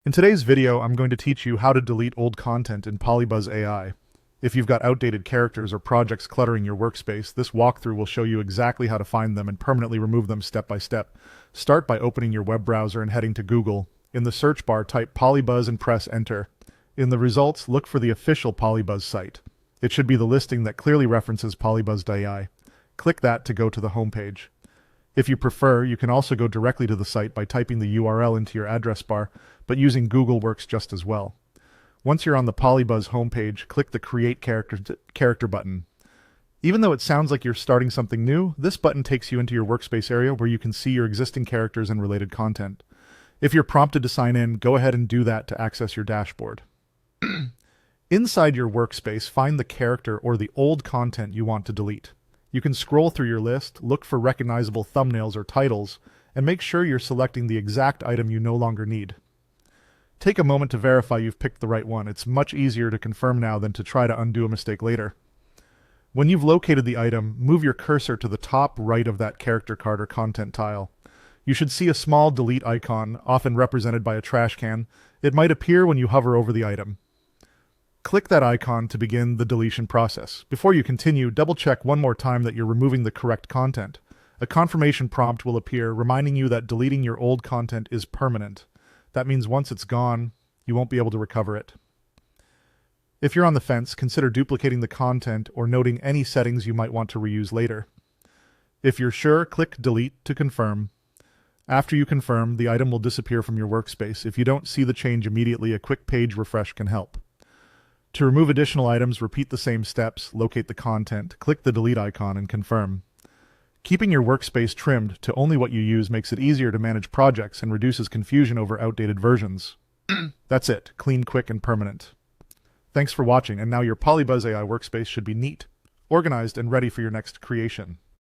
In today's video, I'm going to teach you how to delete old content in PolyBuzz AI. If you've got outdated characters or projects cluttering your workspace, this walkthrough will show you exactly how to find them and permanently remove them step by step. Start by opening your web browser and heading to Google. In the search bar, type PolyBuzz and press enter. In the results, look for the official PolyBuzz site. It should be the listing that clearly references PolyBuzz AI. Click that to go to the homepage. If you prefer, you can also go directly to the site by typing the URL into your address bar, but using Google works just as well. Once you're on the PolyBuzz homepage, click the Create Character button. Even though it sounds like you're starting something new, this button takes you into your workspace area where you can see your existing characters and related content. If you're prompted to sign in, go ahead and do that to access your dashboard. Inside your workspace, find the character or the old content you want to delete. You can scroll through your list, look for recognizable thumbnails or titles, and make sure you're selecting the exact item you no longer need. Take a moment to verify you've picked the right one. It's much easier to confirm now than to try to undo a mistake later. When you've located the item, move your cursor to the top right of that character card or content tile. You should see a small delete icon, often represented by a trash can. It might appear when you hover over the item. Click that icon to begin the deletion process. Before you continue, double-check one more time that you're removing the correct content. A confirmation prompt will appear, reminding you that deleting your old content is permanent. That means once it's gone, you won't be able to recover it. If you're on the fence, consider duplicating the content or noting any settings you might want to reuse later. If you're sure, click Delete to confirm. After you confirm, the item will disappear from your workspace. If you don't see the change immediately, a quick page refresh can help. To remove additional items, repeat the same steps, locate the content, click the delete icon, and confirm. Keeping your workspace trimmed to only what you use makes it easier to manage projects and reduces confusion over outdated versions. That's it, clean, quick, and permanent. Thanks for watching, and now your PolyBuzz AI workspace should be neat, organized, and ready for your next creation.